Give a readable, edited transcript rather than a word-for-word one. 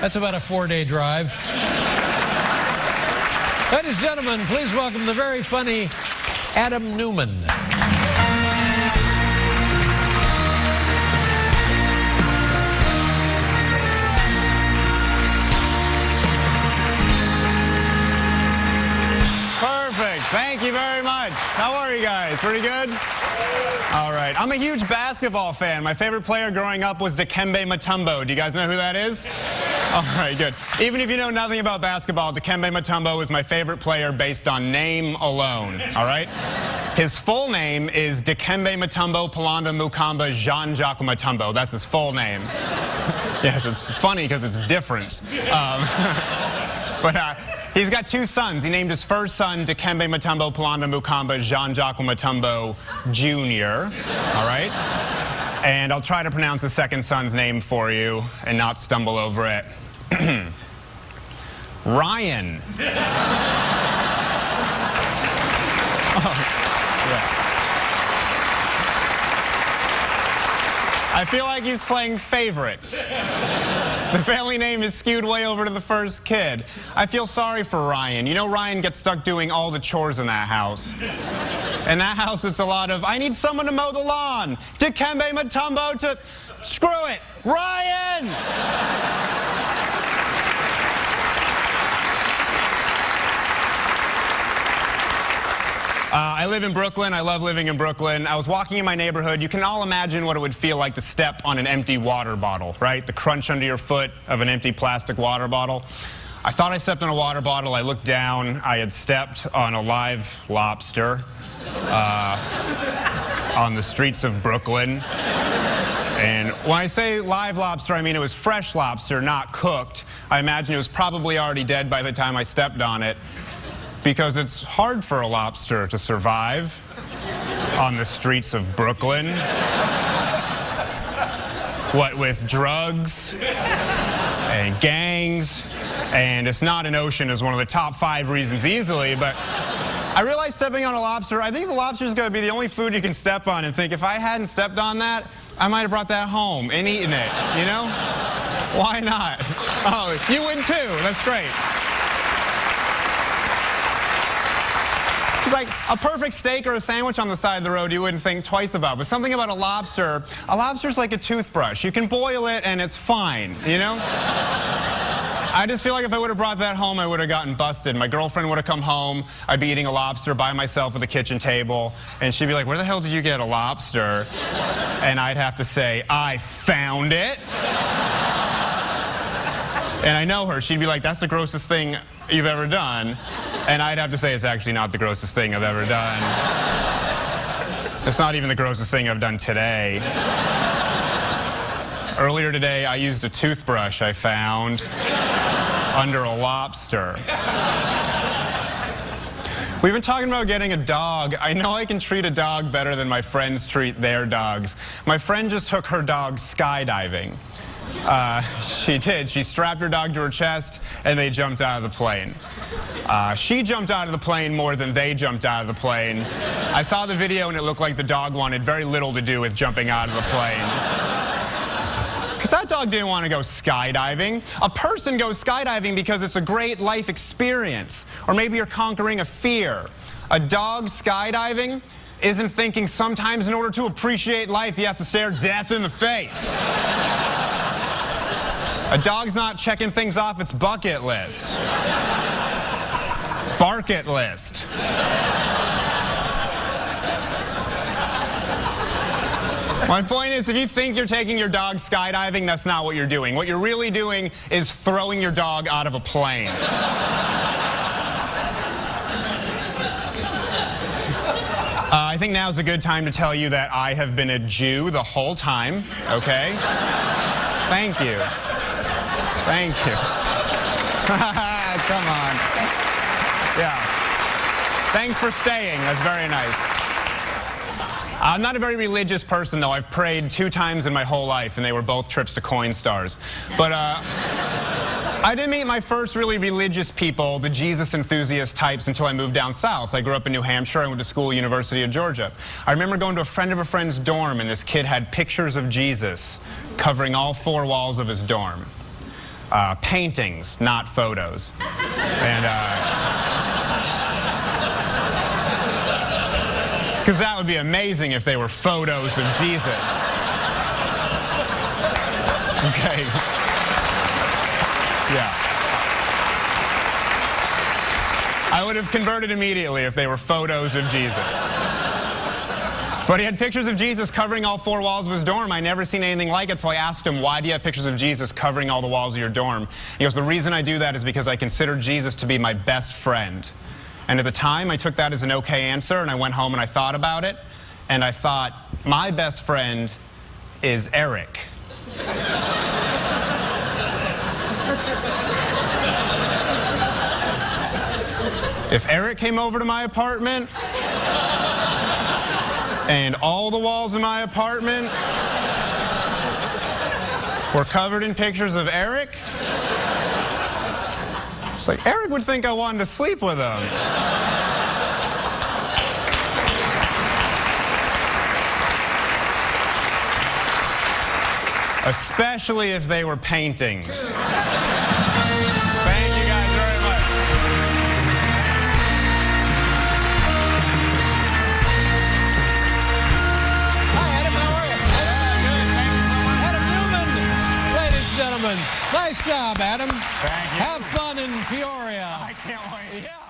That's about a 4-day drive. Ladies and gentlemen, please welcome the very funny Adam Newman. Perfect. Thank you very much. How are you guys? Pretty good? All right. I'm a huge basketball fan. My favorite player growing up was Dikembe Mutombo. Do you guys know who that is? All right, good. Even if you know nothing about basketball, Dikembe Mutombo is my favorite player based on name alone. All right? His full name is Dikembe Mutombo Palanda Mukamba Jean-Jacques Mutombo. That's his full name. Yes, it's funny because it's different. He's got 2 sons. He named his first son Dikembe Mutombo Palanda Mukamba Jean-Jacques Mutombo Jr. All right? And I'll try to pronounce the second son's name for you and not stumble over it. Ryan. I feel like he's playing favorites. The family name is skewed way over to the first kid. I feel sorry for Ryan. You know, Ryan gets stuck doing all the chores in that house. In that house, it's a lot of, I need someone to mow the lawn. Dikembe Mutombo to, screw it, Ryan! I live in Brooklyn. I love living in Brooklyn. I was walking in my neighborhood. You can all imagine what it would feel like to step on an empty water bottle, right? The crunch under your foot of an empty plastic water bottle. I thought I stepped on a water bottle. I looked down. I had stepped on a live lobster on the streets of Brooklyn. And when I say live lobster, I mean it was fresh lobster, not cooked. I imagine it was probably already dead by the time I stepped on it, because it's hard for a lobster to survive on the streets of Brooklyn. What with drugs and gangs, and it's not an ocean is one of the top 5 reasons easily, but I realized stepping on a lobster, I think the lobster's gonna be the only food you can step on and think, if I hadn't stepped on that, I might have brought that home and eaten it, you know? Why not? Oh, you win too, that's great. It's like a perfect steak or a sandwich on the side of the road you wouldn't think twice about, but something about a lobster's like a toothbrush. You can boil it and it's fine, you know? I just feel like if I would have brought that home, I would have gotten busted. My girlfriend would have come home, I'd be eating a lobster by myself at the kitchen table, and she'd be like, where the hell did you get a lobster? And I'd have to say, I found it. And I know her, she'd be like, that's the grossest thing you've ever done. And I'd have to say, it's actually not the grossest thing I've ever done. It's not even the grossest thing I've done today. Earlier today, I used a toothbrush I found under a lobster. We've been talking about getting a dog. I know I can treat a dog better than my friends treat their dogs. My friend just took her dog skydiving. She did. She strapped her dog to her chest, and they jumped out of the plane. She jumped out of the plane more than they jumped out of the plane. I saw the video, and it looked like the dog wanted very little to do with jumping out of the plane. Because that dog didn't want to go skydiving. A person goes skydiving because it's a great life experience. Or maybe you're conquering a fear. A dog skydiving isn't thinking sometimes in order to appreciate life, he has to stare death in the face. A dog's not checking things off its bucket list. Bark-it list. My point is, if you think you're taking your dog skydiving, that's not what you're doing. What you're really doing is throwing your dog out of a plane. I think now's a good time to tell you that I have been a Jew the whole time, okay? Thank you. Thank you. Come on. Yeah. Thanks for staying. That's very nice. I'm not a very religious person, though. I've prayed 2 times in my whole life, and they were both trips to Coinstars. But I didn't meet my first really religious people, the Jesus enthusiast types, until I moved down south. I grew up in New Hampshire. I went to school, University of Georgia. I remember going to a friend of a friend's dorm, and this kid had pictures of Jesus covering all 4 walls of his dorm. paintings, not photos. And, because that would be amazing if they were photos of Jesus. Okay. Yeah. I would have converted immediately if they were photos of Jesus. But he had pictures of Jesus covering all 4 walls of his dorm. I'd never seen anything like it, so I asked him, why do you have pictures of Jesus covering all the walls of your dorm? He goes, the reason I do that is because I consider Jesus to be my best friend. And at the time, I took that as an okay answer, and I went home and I thought about it, and I thought, my best friend is Eric. If Eric came over to my apartment, and all the walls in my apartment were covered in pictures of Eric, it's like, Eric would think I wanted to sleep with him. Especially if they were paintings. Thank you guys very much. Hi, Adam. How are you? Good, thank you so much. Adam Newman, ladies and gentlemen. Nice job, Adam. Thank you. Have fun in Peoria. I can't wait. Yeah.